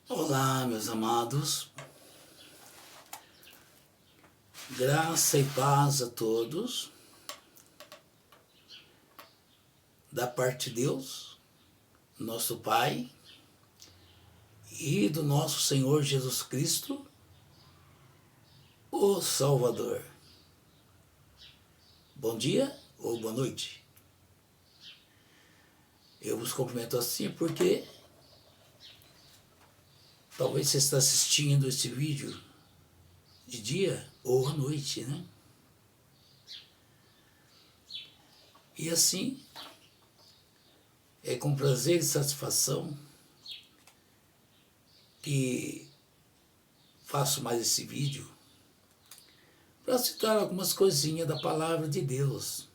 Olá, meus amados, graça e paz a todos, da parte de Deus, nosso Pai, e do nosso Senhor Jesus Cristo, o Salvador. Bom dia ou boa noite. Eu vos cumprimento assim porque talvez você está assistindo esse vídeo de dia ou à noite, né? E assim, é com prazer e satisfação que faço mais esse vídeo para citar algumas coisinhas da palavra de Deus.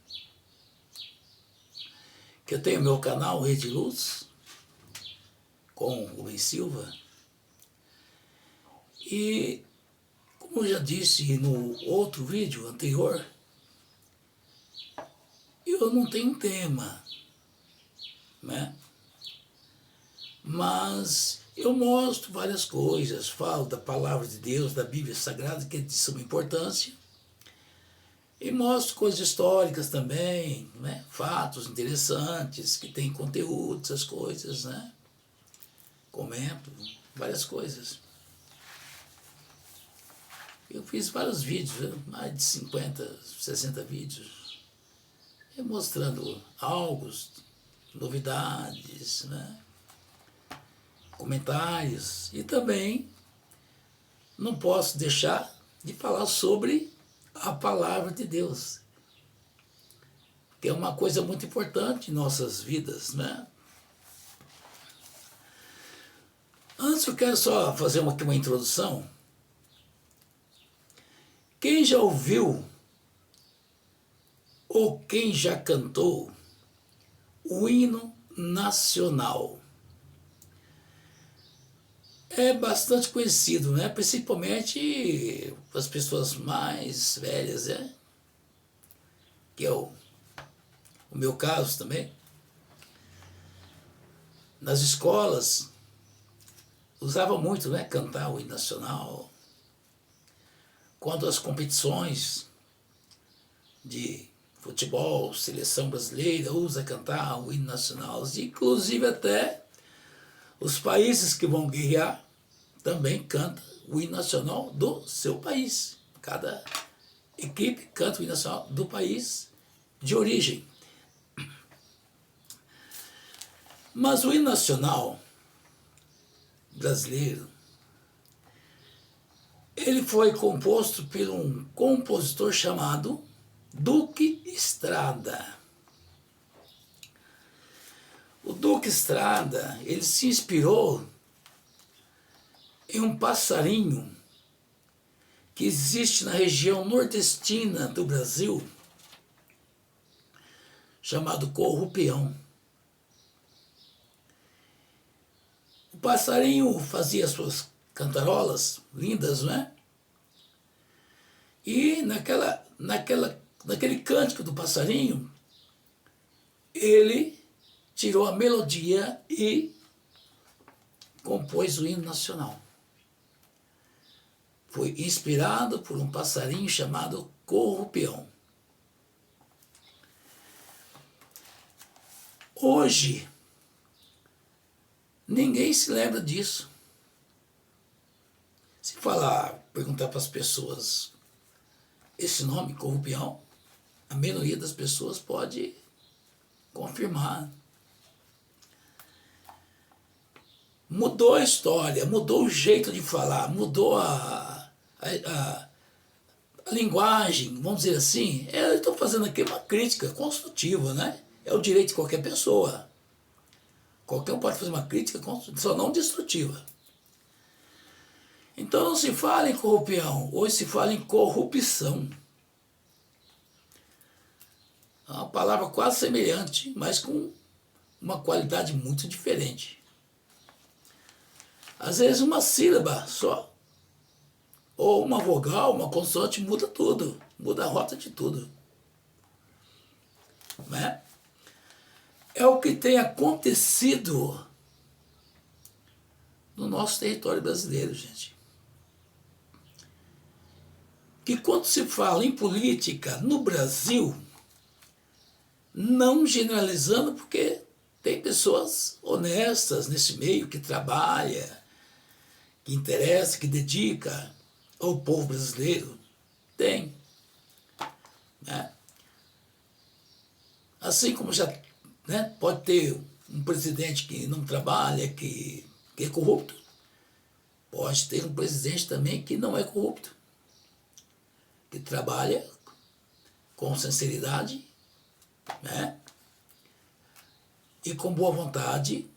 Que eu tenho meu canal Rede Luz, com o Rubem Silva, e como eu já disse no outro vídeo anterior, eu não tenho tema, né? Mas eu mostro várias coisas, falo da palavra de Deus, da Bíblia Sagrada, que é de suma importância, e mostro coisas históricas também, né? Fatos interessantes, que tem conteúdo, essas coisas, né? Comento várias coisas. Eu fiz vários vídeos, mais de 50, 60 vídeos, mostrando algo, novidades, né? Comentários, e também não posso deixar de falar sobre a palavra de Deus, que é uma coisa muito importante em nossas vidas, né? Antes eu quero só fazer uma introdução. Quem já ouviu ou quem já cantou o hino nacional? É bastante conhecido, né? Principalmente as pessoas mais velhas, né? Que é o meu caso também. Nas escolas, usava muito, né? Cantar o hino nacional. Quando as competições de futebol, seleção brasileira, usa cantar o hino nacional. Inclusive até os países que vão guerrear também cantam o hino nacional do seu país. Cada equipe canta o hino nacional do país de origem. Mas o hino nacional brasileiro, ele foi composto por um compositor chamado Duque Estrada. O Duque Estrada, ele se inspirou em um passarinho que existe na região nordestina do Brasil, chamado corrupião. O passarinho fazia suas cantarolas lindas, não é? E naquele cântico do passarinho, ele tirou a melodia e compôs o hino nacional. Foi inspirado por um passarinho chamado corrupião. Hoje, ninguém se lembra disso. Se perguntar para as pessoas esse nome, corrupião, a maioria das pessoas pode confirmar. Mudou a história, mudou o jeito de falar, mudou a linguagem, vamos dizer assim. Eu estou fazendo aqui uma crítica construtiva, né? É o direito de qualquer pessoa. Qualquer um pode fazer uma crítica construtiva, só não destrutiva. Então não se fala em corrupião, hoje se fala em corrupção. É uma palavra quase semelhante, mas com uma qualidade muito diferente. Às vezes uma sílaba só, ou uma vogal, uma consoante, muda tudo, muda a rota de tudo. Né? É o que tem acontecido no nosso território brasileiro, gente. Que quando se fala em política no Brasil, não generalizando, porque tem pessoas honestas nesse meio que trabalha, que interessa, que dedica ao povo brasileiro. Tem. Né? Assim como já, né, pode ter um presidente que não trabalha, que é corrupto, pode ter um presidente também que não é corrupto, que trabalha com sinceridade, né, e com boa vontade,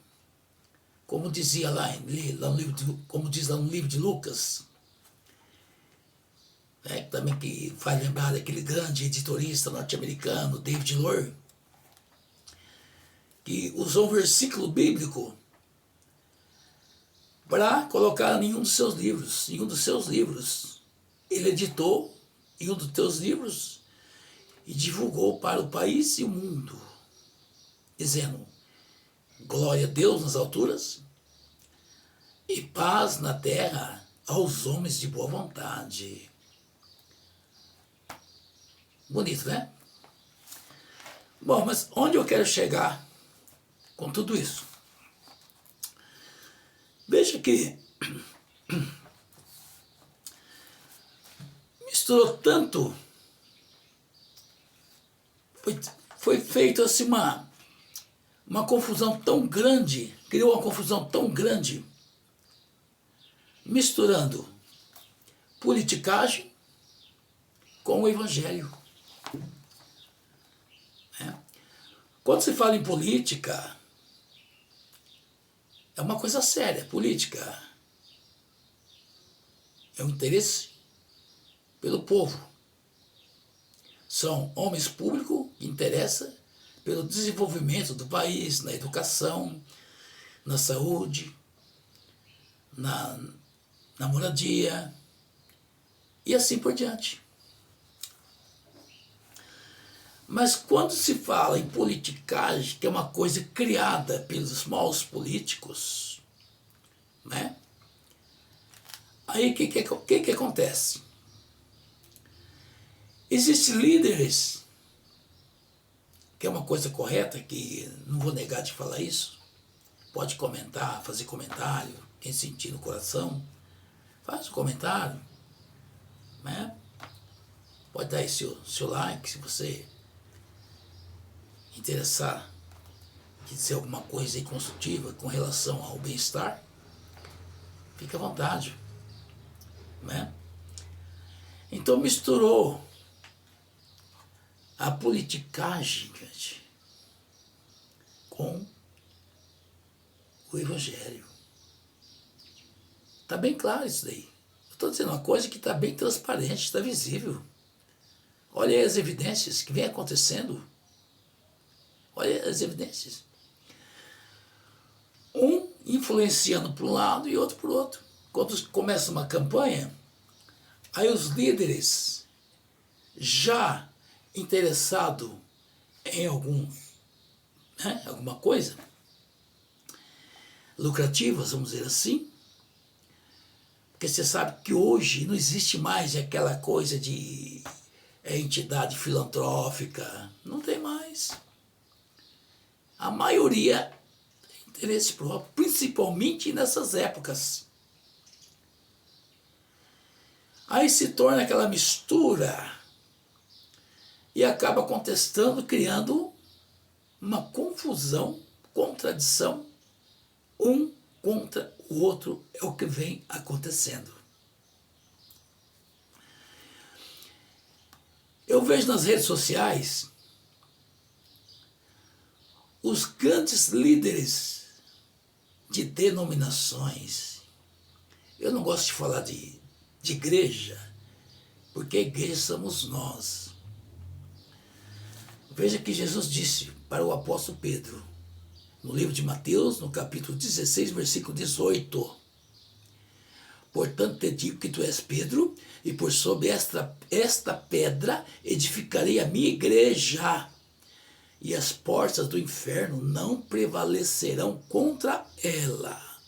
como dizia como diz lá no livro de Lucas, né, também que faz lembrar daquele grande editorista norte-americano, David Lohr, que usou um versículo bíblico para colocar em um dos seus livros. Em um dos seus livros, ele editou em um dos seus livros e divulgou para o país e o mundo, dizendo: glória a Deus nas alturas e paz na terra aos homens de boa vontade. Bonito, né? Bom, mas onde eu quero chegar com tudo isso? Veja que misturou tanto, foi feito assim uma confusão tão grande, criou uma confusão tão grande, misturando politicagem com o evangelho. Quando se fala em política, é uma coisa séria. Política é um interesse pelo povo. São homens públicos que interessam pelo desenvolvimento do país, na educação, na saúde, na moradia e assim por diante. Mas quando se fala em politicagem, que é uma coisa criada pelos maus políticos, né? Aí o que acontece? Existem líderes, que é uma coisa correta, que não vou negar de falar isso, pode comentar, fazer comentário, quem sentir no coração, faz um comentário, né? Pode dar aí seu like, se você interessar em dizer alguma coisa aí construtiva com relação ao bem-estar, fique à vontade, né? Então misturou a politicagem, gente, com o evangelho. Está bem claro isso daí. Eu estou dizendo uma coisa que está bem transparente, está visível. Olha aí as evidências que vem acontecendo. Olha as evidências. Um influenciando para um lado e outro para o outro. Quando começa uma campanha, aí os líderes já interessados em alguma coisa lucrativas, vamos dizer assim, porque você sabe que hoje não existe mais aquela coisa de entidade filantrófica, não tem mais. A maioria tem interesse próprio, principalmente nessas épocas. Aí se torna aquela mistura e acaba contestando, criando uma confusão, contradição, um contra o outro, é o que vem acontecendo. Eu vejo nas redes sociais os grandes líderes de denominações. Eu não gosto de falar de igreja, porque a igreja somos nós. Veja que Jesus disse para o apóstolo Pedro, no livro de Mateus, no capítulo 16, versículo 18. Portanto, te digo que tu és Pedro, e por sobre esta pedra edificarei a minha igreja, e as portas do inferno não prevalecerão contra ela.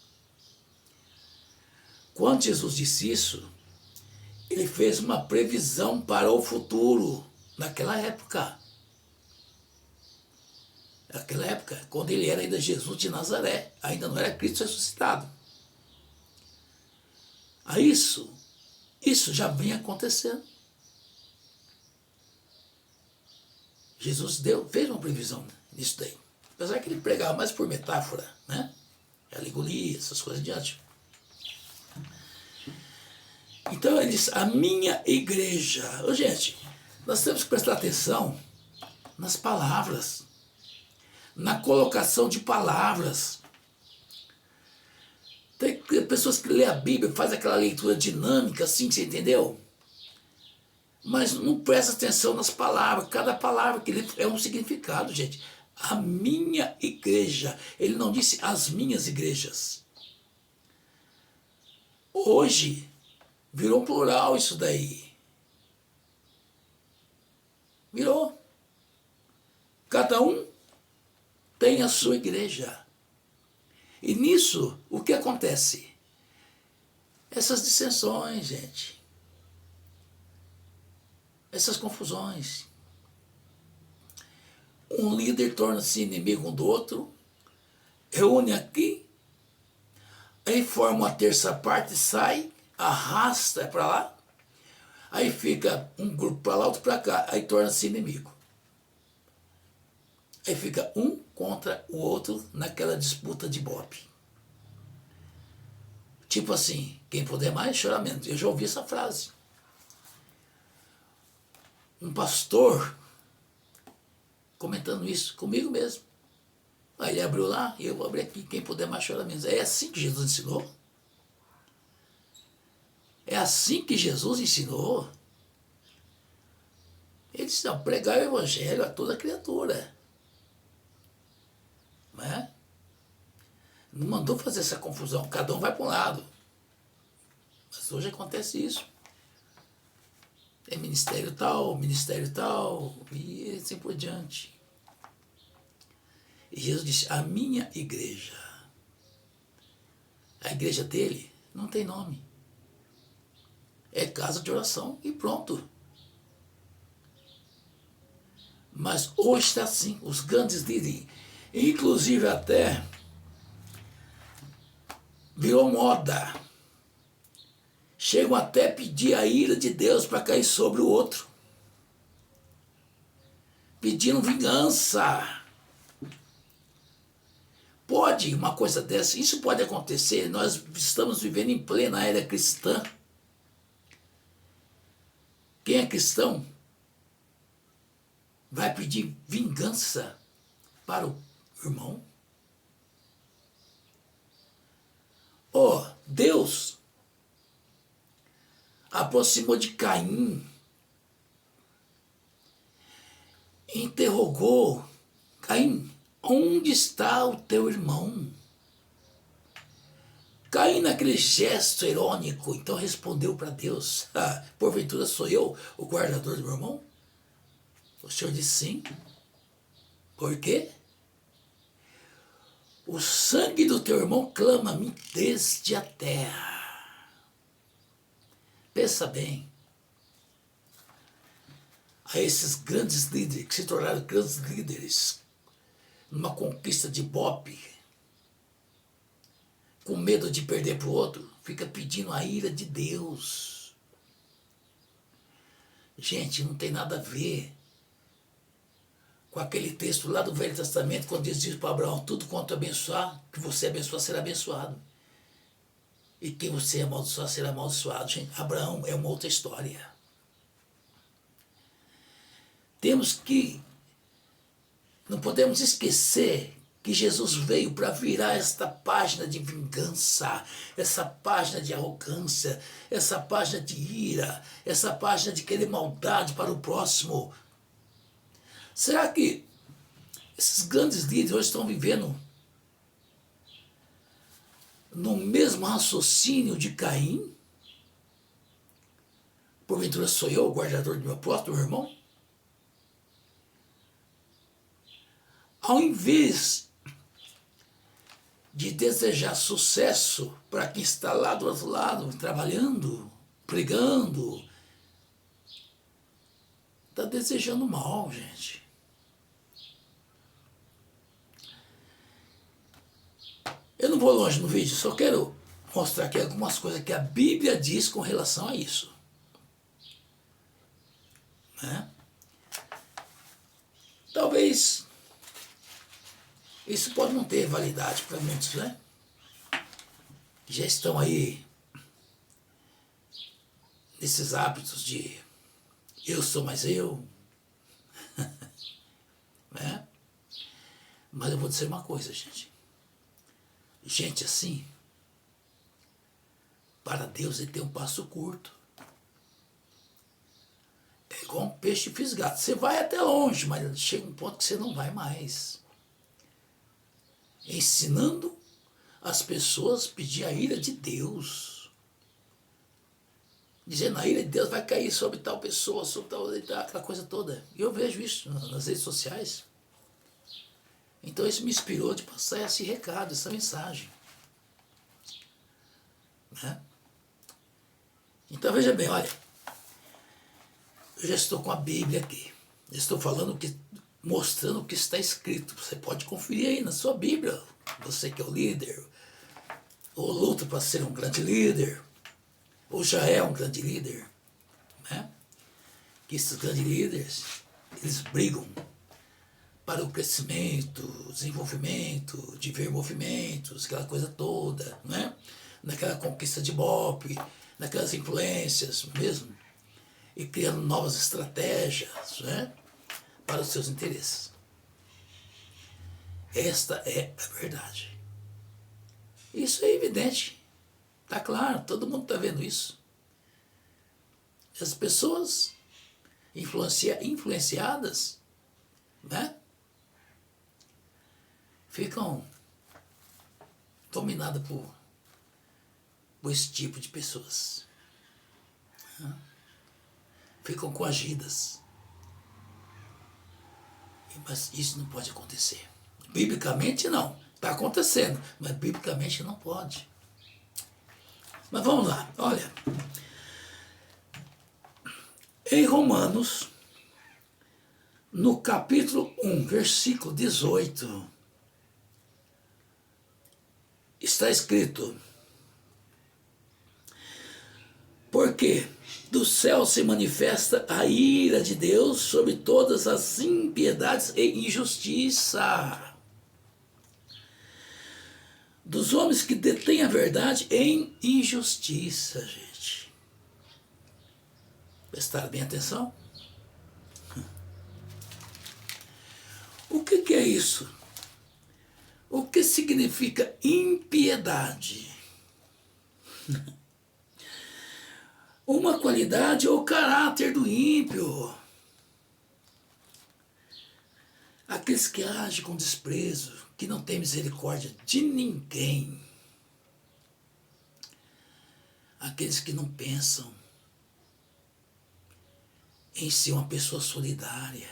Quando Jesus disse isso, ele fez uma previsão para o futuro, naquela época. Naquela época, quando ele era ainda Jesus de Nazaré, ainda não era Cristo ressuscitado. Isso já vem acontecendo. Jesus fez uma previsão nisso daí. Apesar que ele pregava mais por metáfora, né? Alegoria, essas coisas adiante. Então ele diz, a minha igreja. Ô, gente, nós temos que prestar atenção nas palavras, na colocação de palavras. Tem pessoas que lê a Bíblia, faz aquela leitura dinâmica, assim, você entendeu? Mas não presta atenção nas palavras. Cada palavra que ele é um significado, gente. A minha igreja. Ele não disse as minhas igrejas. Hoje virou plural isso daí. Virou. Cada um tem a sua igreja. E nisso, o que acontece? Essas dissensões, gente. Essas confusões. Um líder torna-se inimigo um do outro, reúne aqui, aí forma uma terça parte, sai, arrasta para lá, aí fica um grupo para lá, outro para cá, aí torna-se inimigo. Aí fica um contra o outro naquela disputa de bope. Tipo assim, quem puder mais, chora menos. Eu já ouvi essa frase. Um pastor comentando isso comigo mesmo. Aí ele abriu lá e eu vou abrir aqui. Quem puder mais, chora menos. É assim que Jesus ensinou? É assim que Jesus ensinou? Ele disse, não, pregar o evangelho a toda criatura. Não é? Não mandou fazer essa confusão. Cada um vai para um lado. Mas hoje acontece isso. É ministério tal, e assim por diante. E Jesus disse, a minha igreja. A igreja dele não tem nome. É casa de oração e pronto. Mas hoje está assim, os grandes líderes, inclusive até virou moda. Chegam até a pedir a ira de Deus para cair sobre o outro. Pedindo vingança. Pode uma coisa dessa, isso pode acontecer, nós estamos vivendo em plena era cristã. Quem é cristão vai pedir vingança para o irmão? Deus aproximou de Caim, interrogou Caim, onde está o teu irmão? Caim, naquele gesto irônico, então respondeu para Deus, porventura sou eu o guardador do meu irmão? O Senhor disse sim. Por quê? O sangue do teu irmão clama a mim desde a terra. Pensa bem. A esses grandes líderes, que se tornaram grandes líderes, numa conquista de bope, com medo de perder para o outro, fica pedindo a ira de Deus. Gente, não tem nada a ver com aquele texto lá do Velho Testamento, quando Deus diz para Abraão, tudo quanto abençoar, que você abençoar será abençoado. E quem você amaldiçoar será amaldiçoado. Gente, Abraão é uma outra história. Não podemos esquecer que Jesus veio para virar esta página de vingança, essa página de arrogância, essa página de ira, essa página de querer maldade para o próximo. Será que esses grandes líderes hoje estão vivendo no mesmo raciocínio de Caim? Porventura sou eu o guardador do meu próprio irmão? Ao invés de desejar sucesso para quem está lá do outro lado, trabalhando, pregando, está desejando mal, gente. Eu não vou longe no vídeo, só quero mostrar aqui algumas coisas que a Bíblia diz com relação a isso. Né? Talvez isso pode não ter validade para muitos, né? Que já estão aí nesses hábitos de eu sou mais eu. Né? Mas eu vou dizer uma coisa, gente. Gente assim, para Deus ele tem um passo curto. É igual um peixe fisgado. Você vai até longe, mas chega um ponto que você não vai mais. Ensinando as pessoas a pedir a ira de Deus. Dizendo a ira de Deus vai cair sobre tal pessoa, sobre tal, aquela coisa toda. E eu vejo isso nas redes sociais. Então isso me inspirou de passar esse recado, essa mensagem. Né? Então veja bem, olha, eu já estou com a Bíblia aqui. Eu estou falando mostrando o que está escrito. Você pode conferir aí na sua Bíblia. Você que é o líder, ou luta para ser um grande líder, ou já é um grande líder. Né? Que esses grandes líderes, eles brigam para o crescimento, desenvolvimento, de ver movimentos, aquela coisa toda, né? Naquela conquista de Ibope, naquelas influências mesmo, e criando novas estratégias, né? Para os seus interesses. Esta é a verdade. Isso é evidente, está claro, todo mundo está vendo isso. As pessoas influenciadas, né? Ficam dominadas por esse tipo de pessoas. Ficam coagidas. Mas isso não pode acontecer. Biblicamente não. Está acontecendo, mas biblicamente não pode. Mas vamos lá, olha. Em Romanos, no capítulo 1, versículo 18, está escrito: porque do céu se manifesta a ira de Deus sobre todas as impiedades e injustiça dos homens que detêm a verdade em injustiça, gente. Prestaram bem atenção? O que é isso? O que significa impiedade? Uma qualidade ou caráter do ímpio. Aqueles que agem com desprezo, que não têm misericórdia de ninguém. Aqueles que não pensam em ser uma pessoa solidária.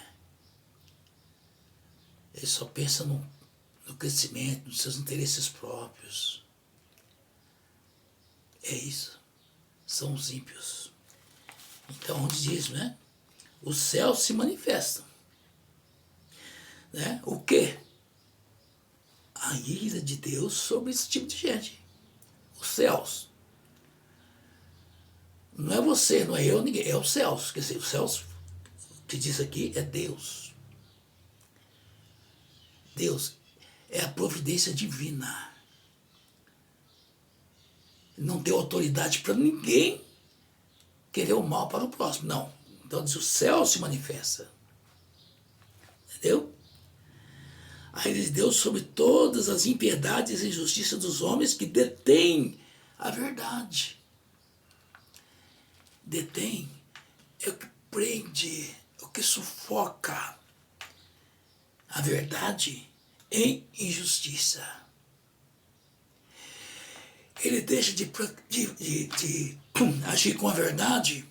Eles só pensam no crescimento, nos seus interesses próprios. É isso. São os ímpios. Então, onde diz, né? Os céus se manifestam. Né? O quê? A ira de Deus sobre esse tipo de gente. Os céus. Não é você, não é eu, ninguém. É os céus. Quer dizer, os céus, que diz aqui, é Deus. Deus é a providência divina. Não deu autoridade para ninguém querer o mal para o próximo. Não. Então diz, o céu se manifesta. Entendeu? A ira de Deus sobre todas as impiedades e injustiças dos homens que detêm a verdade. Detém é o que prende, é o que sufoca a verdade em injustiça. Ele deixa de agir com a verdade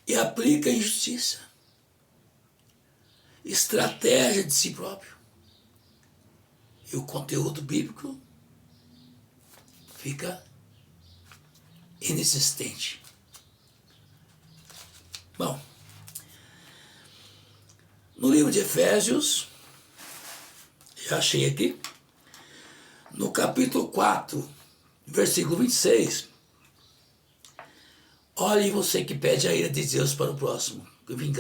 e aplica a injustiça. Estratégia de si próprio. e o conteúdo bíblico fica inexistente. Bom, no livro de Efésios, já achei aqui, no capítulo 4, versículo 26, olhe você que pede a ira de Deus para o próximo.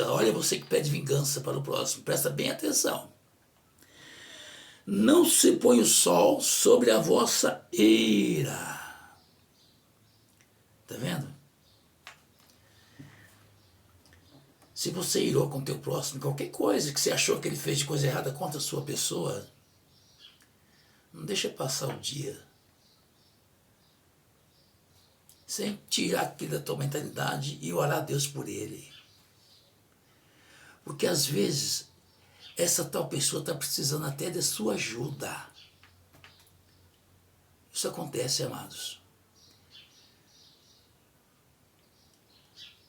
Olha você que pede vingança para o próximo. Presta bem atenção. Não se põe o sol sobre a vossa ira. Está vendo? Se você irou com o teu próximo, qualquer coisa que você achou que ele fez de coisa errada contra a sua pessoa, não deixa passar o dia sem tirar aquilo da tua mentalidade e orar a Deus por ele. Porque às vezes essa tal pessoa está precisando até de sua ajuda. Isso acontece, amados.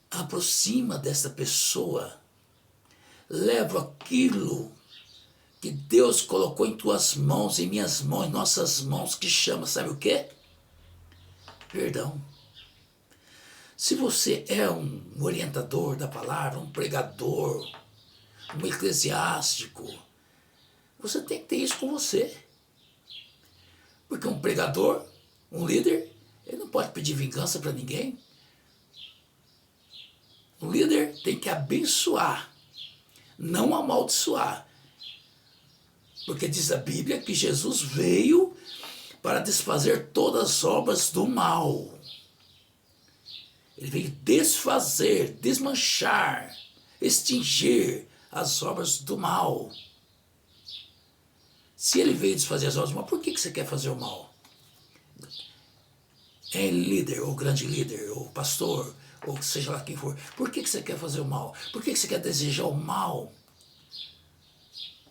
Aproxima dessa pessoa, leva aquilo que Deus colocou em tuas mãos, em minhas mãos, em nossas mãos, que chama, sabe o quê? Perdão. Se você é um orientador da palavra, um pregador, um eclesiástico, você tem que ter isso com você. Porque um pregador, um líder, ele não pode pedir vingança para ninguém. O líder tem que abençoar, não amaldiçoar. Porque diz a Bíblia que Jesus veio para desfazer todas as obras do mal. Ele veio desfazer, desmanchar, extingir as obras do mal. Se ele veio desfazer as obras do mal, por que você quer fazer o mal? É líder, ou grande líder, ou pastor, ou seja lá quem for. Por que você quer fazer o mal? Por que você quer desejar o mal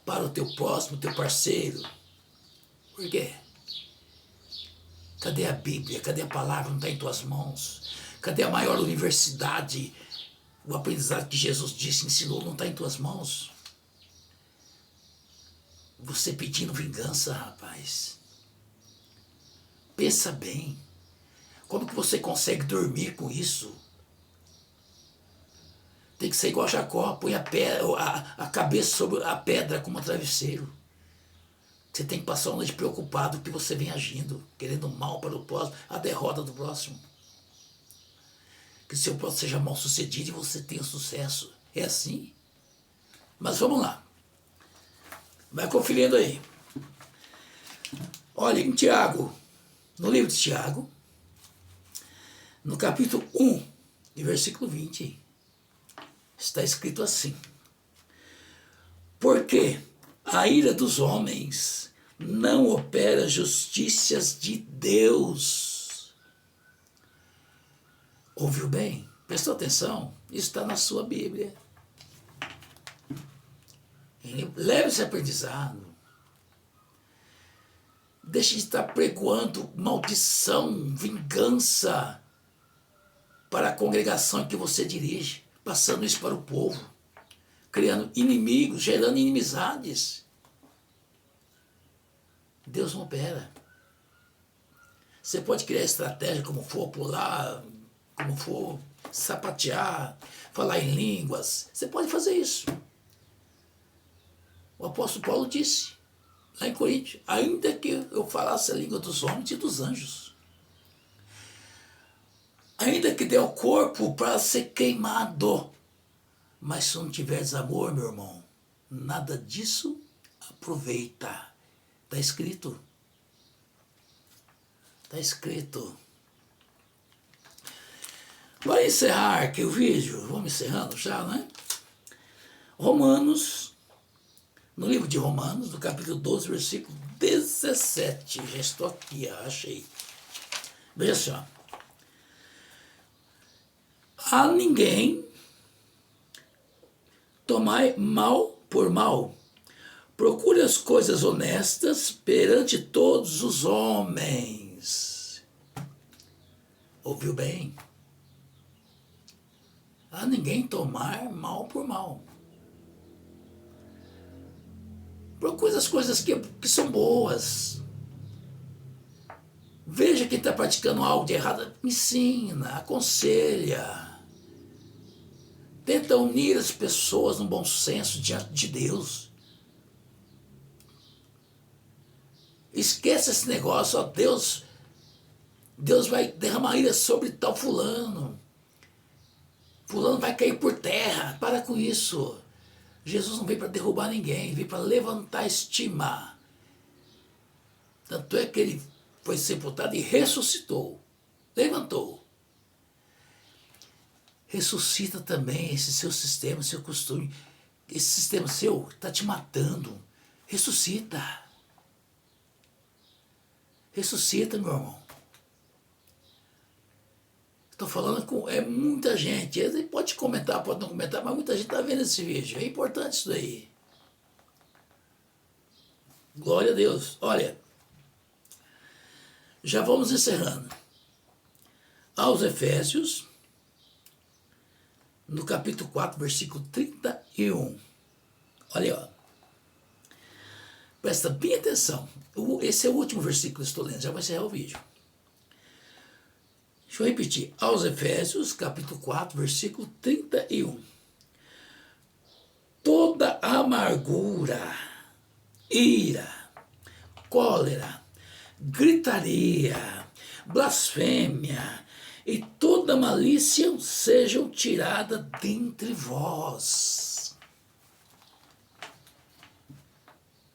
para o teu próximo, teu parceiro? Por quê? Cadê a Bíblia? Cadê a palavra? Não está em tuas mãos? Cadê a maior universidade? O aprendizado que Jesus disse, ensinou, não está em tuas mãos? Você pedindo vingança, rapaz. Pensa bem. Como que você consegue dormir com isso? Tem que ser igual Jacó, põe a cabeça sobre a pedra como um travesseiro. Você tem que passar uma noite preocupado que você vem agindo, querendo mal para o próximo, a derrota do próximo. Que o seu próximo seja mal sucedido e você tenha sucesso. É assim. Mas vamos lá. Vai conferindo aí. Olha, em Tiago, no livro de Tiago, no capítulo 1, e versículo 20, está escrito assim: porque a ira dos homens não opera justiças de Deus. Ouviu bem? Prestou atenção? Isso está na sua Bíblia. Leve esse aprendizado. Deixe de estar pregoando maldição, vingança para a congregação que você dirige, passando isso para o povo, criando inimigos, gerando inimizades. Deus não opera. Você pode criar estratégia como for, pular, como for, sapatear, falar em línguas. Você pode fazer isso. O apóstolo Paulo disse, lá em Coríntios, ainda que eu falasse a língua dos homens e dos anjos, ainda que dê o corpo para ser queimado, mas se não tiveres amor, meu irmão, nada disso aproveita. Está escrito. Está escrito. Para encerrar aqui o vídeo, vamos encerrando já, né? Romanos, no livro de Romanos, no capítulo 12, versículo 17. Já estou aqui, achei. Veja só. A ninguém tomai mal por mal. Procure as coisas honestas perante todos os homens. Ouviu bem? A ninguém tomar mal por mal. Procure as coisas que são boas. Veja quem está praticando algo de errado, ensina, aconselha. Tenta unir as pessoas no bom senso diante de Deus. Esquece esse negócio, ó, Deus vai derramar ira sobre tal fulano. Fulano vai cair por terra. Para com isso. Jesus não veio para derrubar ninguém, veio para levantar a estima. Tanto é que ele foi sepultado e ressuscitou. Levantou. Ressuscita também esse seu sistema, seu costume. Esse sistema seu está te matando. Ressuscita. Ressuscita, meu irmão. Estou falando com muita gente. Ele pode comentar, pode não comentar, mas muita gente está vendo esse vídeo. É importante isso daí. Glória a Deus. Olha, já vamos encerrando. Aos Efésios, no capítulo 4, versículo 31. Olha, ó. Presta bem atenção. Esse é o último versículo que estou lendo, já vou encerrar o vídeo. Deixa eu repetir. Aos Efésios, capítulo 4, versículo 31. Toda amargura, ira, cólera, gritaria, blasfêmia e toda malícia sejam tiradas dentre vós.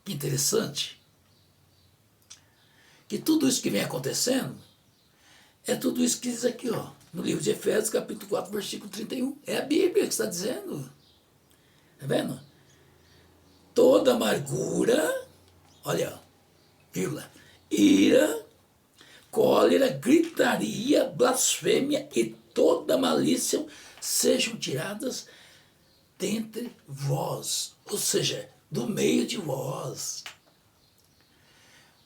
Que interessante. Que tudo isso que vem acontecendo é tudo isso que diz aqui, ó, no livro de Efésios, capítulo 4, versículo 31. É a Bíblia que está dizendo. Está vendo? Toda amargura, olha, vírgula, ira, cólera, gritaria, blasfêmia e toda malícia sejam tiradas dentre vós. Ou seja, do meio de vós.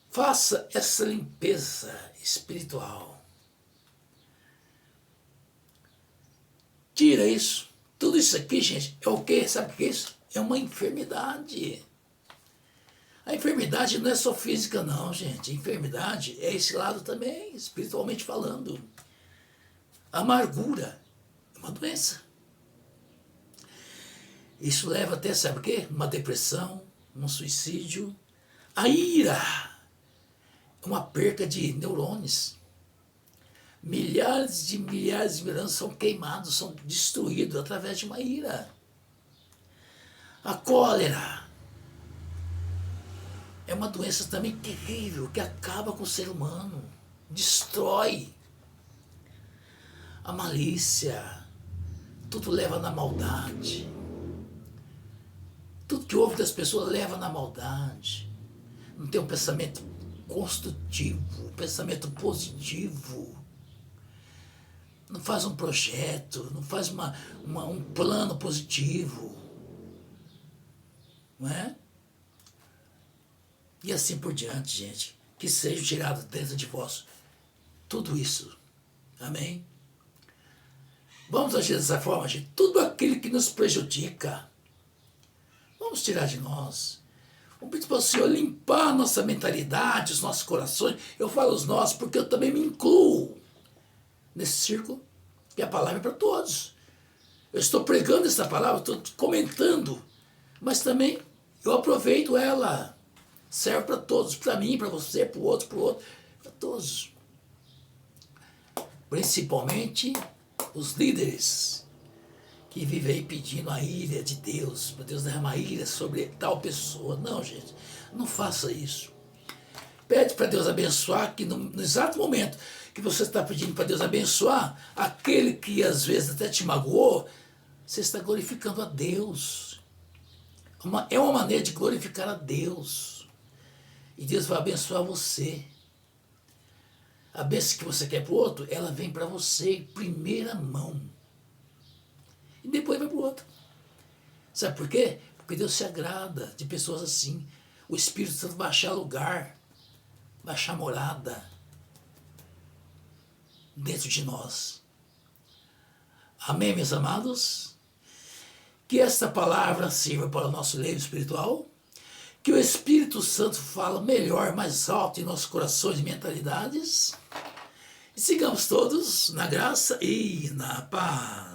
Faça essa limpeza espiritual. Tira isso. Tudo isso aqui, gente, é o quê? Sabe o que é isso? É uma enfermidade. A enfermidade não é só física, não, gente. A enfermidade é esse lado também, espiritualmente falando. A amargura é uma doença. Isso leva até, sabe o quê? Uma depressão, um suicídio. A ira é uma perca de neurônios. Milhares de neurônios são queimados, são destruídos através de uma ira. A cólera é uma doença também terrível, que acaba com o ser humano, destrói. A malícia, tudo leva na maldade. Tudo que ouve das pessoas leva na maldade. Não tem um pensamento construtivo, um pensamento positivo. Não faz um projeto, não faz um plano positivo. Não é? E assim por diante, gente. Que seja tirado dentro de vós tudo isso. Amém? Vamos agir dessa forma, gente. Tudo aquilo que nos prejudica, vamos tirar de nós. Vamos pedir para o Senhor limpar a nossa mentalidade, os nossos corações. Eu falo os nossos porque eu também me incluo nesse círculo, que a palavra é para todos. Eu estou pregando essa palavra, estou comentando, mas também eu aproveito ela. Serve para todos, para mim, para você, para o outro, para todos. Principalmente os líderes que vivem aí pedindo a ira de Deus, para Deus derramar ira sobre tal pessoa. Não, gente, não faça isso. Pede para Deus abençoar, que no exato momento que você está pedindo para Deus abençoar, aquele que às vezes até te magoou, você está glorificando a Deus. É uma maneira de glorificar a Deus. E Deus vai abençoar você. A bênção que você quer para o outro, ela vem para você em primeira mão. E depois vai para o outro. Sabe por quê? Porque Deus se agrada de pessoas assim. O Espírito Santo vai achar lugar, vai achar morada dentro de nós. Amém, meus amados? Que esta palavra sirva para o nosso leito espiritual. que o Espírito Santo fala melhor, mais alto em nossos corações e mentalidades. E sigamos todos na graça e na paz.